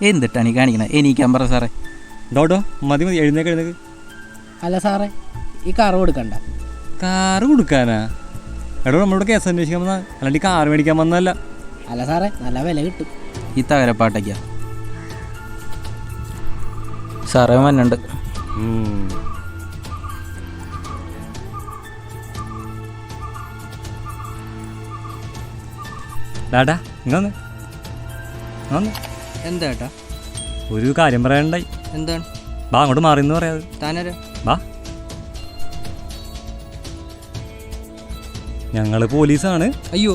എന്തിട്ടാണ് ഈ കാണിക്കണേ? എനിക്കാൻ പറ സാറേ. ഡോട്ടോ മതി മതി, എഴുന്നേക്ക്. അല്ല സാറേ, ഈ കാറ് കൊടുക്കണ്ട. കാറ് കൊടുക്കാനാ? എടോ നമ്മളോട് കേസ് അന്വേഷിക്കാൻ വന്നാ, അല്ലാണ്ട് ഈ കാറ് മേടിക്കാൻ വന്നല്ല. അല്ല സാറേ, നല്ല വില കിട്ടും. ഈ തകരപ്പാട്ടയ്ക്കാ സാറേ വന്നുണ്ട്. ഡാട്ടാ ഇങ്ങന്ന് എന്താ ഏട്ടാ? ഒരു കാര്യം പറയാനുണ്ടായി. എന്താണ്? ബാ അങ്ങോട്ട് മാറിയെന്ന് പറയാത്. താനാരാ? ബാ, ഞങ്ങള് പോലീസാണ്. അയ്യോ,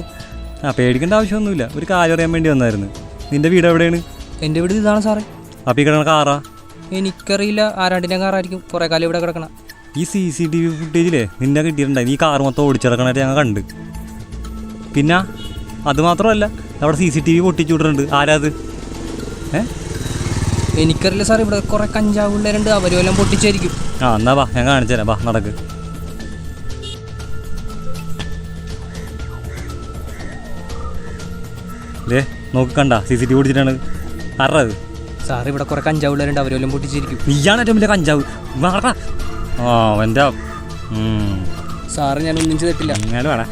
പേടിക്കേണ്ട ആവശ്യമൊന്നുമില്ല. ഒരു കാര്യം അറിയാൻ വേണ്ടി വന്നായിരുന്നു. നിന്റെ വീട് എവിടെയാണ്? എൻ്റെ വീട് ഇതാണ് സാറേ. അപ്പം ഈ കിടക്കണ കാറാ? എനിക്കറിയില്ല, ആരാണ്ടിൻ്റെ കാറായിരിക്കും. കുറേ കാലം ഇവിടെ കിടക്കണം. ഈ CCTV ഫുട്ടേജിലേ നിന്നെ കിട്ടിയിട്ടുണ്ടായി. ഈ കാർ മൊത്തം ഓടിച്ചിടക്കണായിട്ട് ഞങ്ങൾ കണ്ട്. പിന്നെ അത് മാത്രമല്ല, അവിടെ CCTV പൊട്ടിച്ചു വിട്ടിട്ടുണ്ട്. ആരാ അത്? എനിക്കറിയില്ല സാർ. ഇവിടെ കുറേ കഞ്ചാവ് പിള്ളേരുണ്ട്, അവരും എല്ലാം പൊട്ടിച്ചായിരിക്കും. എന്നാ വാ, ഞാൻ കാണിച്ചു തരാം. വാ നടക്ക്. നോക്ക്, കണ്ട CCTV പൊടിച്ചിട്ടാണ്. ആരാ അത്? സാർ, ഇവിടെ കുറേ കഞ്ചാവ് പിള്ളേരുണ്ട്, അവരും എല്ലാം പൊട്ടിച്ചിരിക്കും. നീയാണ് ഏറ്റവും വലിയ കഞ്ചാവ്. എൻ്റെ സാറ് ഞാൻ ഒന്നും ചെയ്തിട്ടില്ല. അങ്ങനെ വേണേ.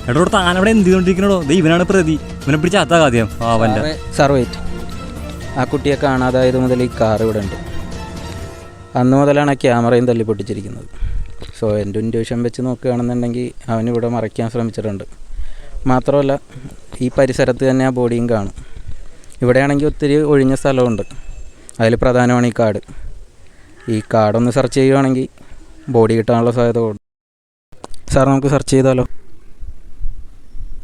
എടോ താനവിടെ എന്ത് ചെയ്തോണ്ടിരിക്കണോ? ഇവനാണ് പ്രതി. ഇവനെ പിടിച്ചാത്താ ആദ്യം. Sir wait. ആ കുട്ടിയെ കാണാതായത് മുതൽ ഈ കാർ ഇവിടെ ഉണ്ട്. അന്ന് മുതലാണ് ആ ക്യാമറയും തല്ലി പൊട്ടിച്ചിരിക്കുന്നത്. സോ എൻ്റെ ഇൻറ്റ്യൂഷൻ വെച്ച് നോക്കുകയാണെന്നുണ്ടെങ്കിൽ അവനിവിടെ മറയ്ക്കാൻ ശ്രമിച്ചിട്ടുണ്ട്. മാത്രമല്ല, ഈ പരിസരത്ത് തന്നെ ആ ബോഡിയും കാണും. ഇവിടെയാണെങ്കിൽ ഒത്തിരി ഒഴിഞ്ഞ സ്ഥലമുണ്ട്. അതിൽ പ്രധാനമാണ് ഈ കാട്. ഈ കാടൊന്ന് സെർച്ച് ചെയ്യുകയാണെങ്കിൽ ബോഡി കിട്ടാനുള്ള സാധ്യത ഉണ്ട്. സാർ, നമുക്ക് സെർച്ച് ചെയ്താലോ?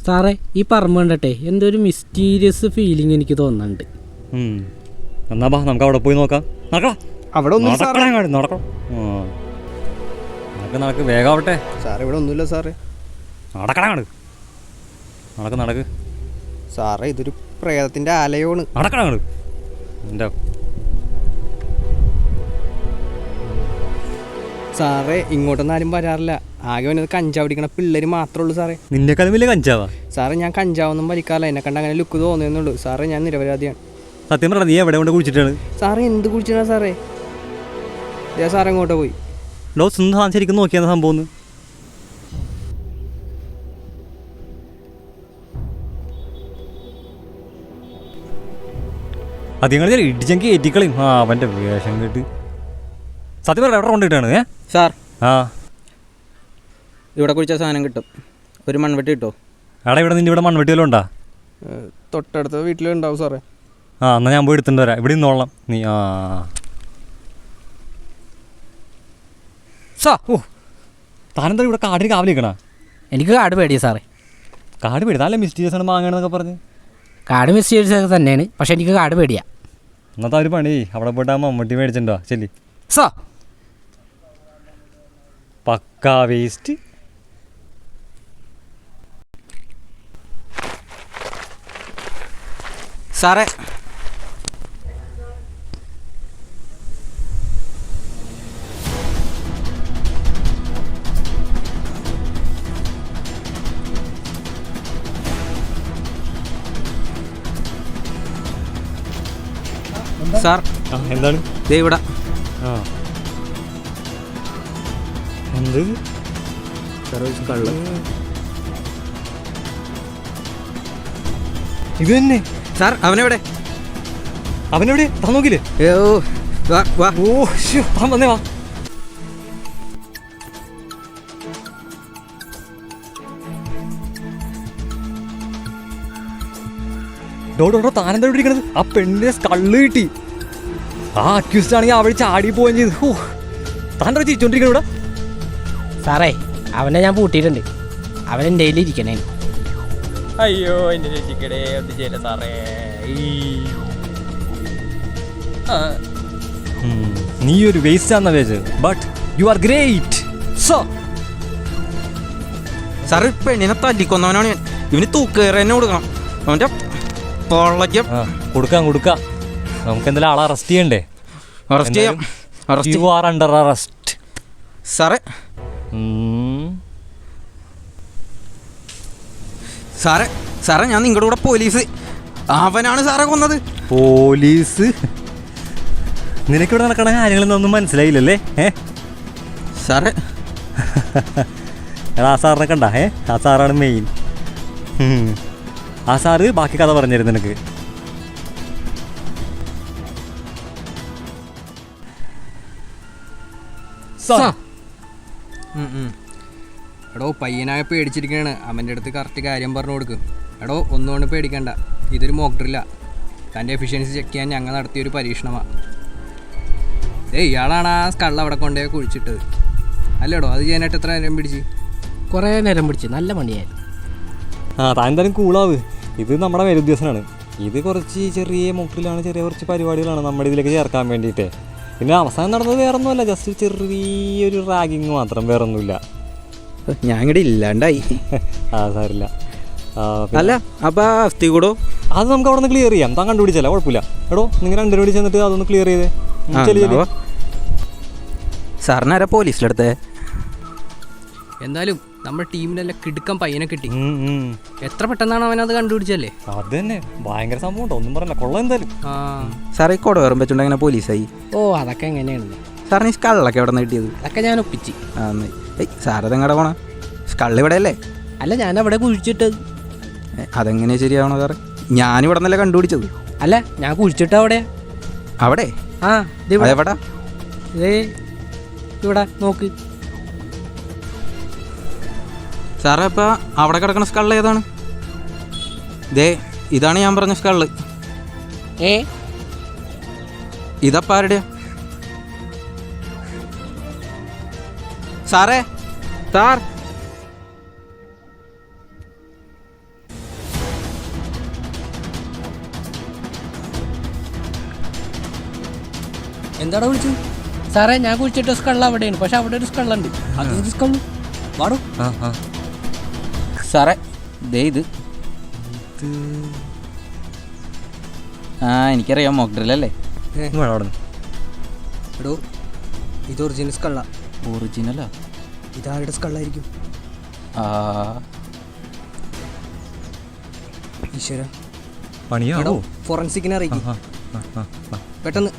സാറേ, ഈ പറമ്പ് കണ്ടട്ടെ എന്തോ ഒരു മിസ്റ്റീരിയസ് ഫീലിംഗ് എനിക്ക് തോന്നുന്നുണ്ട്. എന്നാ ബാ, നമുക്ക് അവിടെ പോയി നോക്കാം. അവിടെ നടക്ക്, വേഗാവട്ടെ. സാറേ, ഇവിടെ ഒന്നുമില്ല സാറേ. നടക്ക് സാറേ, ഇതൊരു പ്രേതത്തിന്റെ ആലയമാണ്. നടക്കണ സാറേ, ഇങ്ങോട്ടൊന്നും ആരും വരാറില്ല. ആകെ വന്നത് കഞ്ചാവ് അടിക്കണ പിള്ളേർ മാത്രമേ ഉള്ളൂ സാറേ. നിന്നെക്കാളും വലിയ കഞ്ചാവാ? സാറേ, ഞാൻ കഞ്ചാവൊന്നും വലിക്കാറില്ല. എന്നെ കണ്ട് അങ്ങനെ ലുക്ക് തോന്നുന്നുള്ളൂ സാറേ. ഞാൻ നിരപരാധിയാണ്. സത്യം പറഞ്ഞ, നീ എവിടെ കൊണ്ട് കുടിച്ചിട്ടാണ്? സാറേ, എന്ത് കുടിച്ചാ സാറേ? സാറേ എങ്ങോട്ടാ പോയി? ശരിക്കും നോക്കിയാണ് സംഭവം. അതിങ്ങൾ ഇടിച്ചെങ്കിൽ ഏറ്റിക്കളയും. അവൻ്റെ വേഷം കേട്ട്. സത്യം പറഞ്ഞ എവിടെ കൊണ്ടിട്ടാണ്? സാർ, ഇവിടെ കുടിച്ച സാധനം കിട്ടും. ഒരു മൺവെട്ടി കിട്ടോ? ഇവിടെ നിന്റെ ഇവിടെ മൺവെട്ടി വല്ലതും ഉണ്ടാ? തൊട്ടടുത്ത വീട്ടിലുണ്ടാവും സാറേ. എന്നാൽ ഞാൻ പോയി എടുത്തിട്ട് വരാം. ഇവിടെ നിന്നോളാം നീ. താനെന്താ ഇവിടെ കാടിന് കാവൽ നിൽക്കണ? എനിക്ക് കാട് പേടിയ സാറേ. കാട് പേടി? നല്ല മിസ്റ്റീരിയസ് ആണ് മാങ്ങണെന്നൊക്കെ പറഞ്ഞ്. കാട് മിസ്റ്റീരിയസ് ഒക്കെ തന്നെയാണ്, പക്ഷെ എനിക്ക് കാട് പേടിയാ. എന്നത്തെ ഒരു പണി, അവിടെ പോയിട്ട് ആ മമ്മൂട്ടി മേടിച്ചിട്ടുണ്ടോ? ചെല്ലി. പക്കാ വേസ്റ്റ്. സാറേ, സാർ എന്താണ് ഇവിടെ? എന്ത് കള്ള്? ഇത് തന്നെ സാർ. അവനെവിടെ? നോക്കില്ലേ? വന്നേ വാ. ഡോട്ടോ താനെന്താ ഇരിക്കണത്? ആ പെണ്ണിനെ കള്ള് കിട്ടി. ആ അക്യൂസ്ഡ് ആണെങ്കിൽ അവിടെ ചാടി പോവുകയും ചെയ്തു. താൻ ചിരിച്ചോണ്ടിരിക്കണ ഇവിടെ? സാറേ, അവനെ ഞാൻ പൂട്ടിയിട്ടുണ്ട്. അവൻ എൻ്റെ ഇരിക്കണേ. അയ്യോ, എന്നെ രക്ഷിക്കടേ, ഒന്നും ചെയ്യില്ല സാറേ. നീ ഒരു വേസ്റ്റ് ആണെന്ന വെച്ച്, but you are great. Sir, പെണ്ണിനെ തല്ലിക്കൊന്നവനാണ് ഞാൻ. ഇവന് തൂക്കേറെ തന്നെ കൊടുക്കണം. അവൻ്റെ കൊടുക്കാം. നമുക്ക് എന്തായാലും ആളെ അറസ്റ്റ് ചെയ്യണ്ടേ? അറസ്റ്റ് ചെയ്യാം. യു ആർ അണ്ടർ അറസ്റ്റ് സാറേ. സാറേ, ഞാൻ നിങ്ങളുടെ കൂടെ പോലീസ്. അവനാണ് സാറേ കൊന്നത്. പോലീസ്? നിനക്കിവിടെ നടക്കണ കാര്യങ്ങളൊന്നും മനസ്സിലായില്ലല്ലേ? സാറേ എടാ ആ സാറിനെ കണ്ട ആ സാറാണ് മെയിൻ. ആ സാറ് ബാക്കി കഥ പറഞ്ഞുതരും നിനക്ക്. എടോ പയ്യനായ പേടിച്ചിരിക്കുകയാണ്. അവൻ്റെ അടുത്ത് കറക്റ്റ് കാര്യം പറഞ്ഞു കൊടുക്കും. എടോ ഒന്നുകൊണ്ട് പേടിക്കണ്ട, ഇതൊരു മോക്ക് ഡ്രില്ല. തൻ്റെ എഫിഷ്യൻസി ചെക്ക് ചെയ്യാൻ ഞങ്ങൾ നടത്തിയൊരു പരീക്ഷണമാണ്. ഇയാളാണ് ആ സ്കള്ള അവിടെ കൊണ്ടുപോയി കുഴിച്ചിട്ടത് അല്ലേടോ? അത് ചെയ്യാനായിട്ട് എത്ര നേരം പിടിച്ച്? കുറേ നേരം പിടിച്ച്, നല്ല പണിയായിരുന്നു. താൻ എന്തായാലും കൂളാവ്. ഇത് നമ്മുടെ മേലുദ്യോഗസ്ഥനാണ്. ഇത് കുറച്ച് ചെറിയ മോക്കിലാണ്, ചെറിയ കുറച്ച് പരിപാടികളാണ് നമ്മുടെ ഇതിലേക്ക് ചേർക്കാൻ വേണ്ടിയിട്ട്. പിന്നെ അവസാനം നടന്നത് വേറെ ഒന്നുമല്ല, ജസ്റ്റ് ചെറിയൊരു റാഗിങ് മാത്രം, വേറെ ഒന്നുമില്ല. ഞാൻ ഇങ്ങോട്ട് ഇല്ലാണ്ടായി. സാരില്ല. അല്ല അപ്പം അസ്ഥി കൂടോ? അത് നമുക്ക് അവിടെ നിന്ന് ക്ലിയർ ചെയ്യാം. താൻ കണ്ടുപിടിച്ചല്ല, കുഴപ്പമില്ല. എടോ നിങ്ങൾ രണ്ടു കൂടി ചെന്നിട്ട് അതൊന്ന് ക്ലിയർ ചെയ്തേ. സാറിനാരാ പോലീസിലെടുത്തേ? എന്തായാലും നമ്മുടെ ടീമിനെല്ലാം കിടുക്കാൻ പയ്യനെ കിട്ടി. എത്ര പെട്ടെന്നാണ് അവനത് കണ്ടുപിടിച്ചല്ലേ? അത് തന്നെ ഭയങ്കര സംഭവം ഉണ്ടോ, ഒന്നും പറയല്ല, കൊള്ളാം എന്തായാലും. സാറേ കൊട വേറും വെച്ചോണ്ട് അങ്ങനെ പോലീസായി? ഓ അതൊക്കെ എങ്ങനെയാണല്ലേ സാറിന് ഈ സ്കള്ളൊക്കെ എവിടെ നിന്ന് കിട്ടിയത്? അതൊക്കെ ഞാൻ ഒപ്പിച്ച്. സാറത് എങ്ങടെ പോണ? സ്കള്ള് ഇവിടെ അല്ലേ? അല്ല, ഞാൻ അവിടെ കുഴിച്ചിട്ടത്. അതെങ്ങനെയാ ശരിയാവണോ സാറേ? ഞാനിവിടെ നിന്നല്ലേ കണ്ടുപിടിച്ചത്. അല്ല, ഞാൻ കുഴിച്ചിട്ട് അവിടെ. അവിടെ? ആ എവിടാ? ഇവിടെ നോക്ക് സാറേ. അപ്പം അവിടെ കിടക്കുന്ന സ്കള്ള് ഏതാണ്? ഇതാണ് ഞാൻ പറഞ്ഞ സ്കള്ള്. ഇതപ്പ ആരുടെയാ സാറേ? സാർ എന്താടാ വിളിച്ചു? സാറേ ഞാൻ കുഴിച്ചിട്ട സ്കള്ള അവിടെയാണ്, പക്ഷെ അവിടെ ഒരു സ്കള്ളുണ്ട്. അത് സ്കള്ളു വാടോ. സാറേ ഇത് എനിക്കറിയാം, മോക്ക് ഡ്രില്ലല്ലേ? എടോ ഇത് ഒറിജിനൽ സ്കള്ള. ഒറിജിനലാ? ഇതാരുടെ സ്കള്ളായിരിക്കും? ഈശ്വര, പണിയാണോ? ഫോറൻസിക്കിനെ അറിയിക്കും പെട്ടെന്ന്.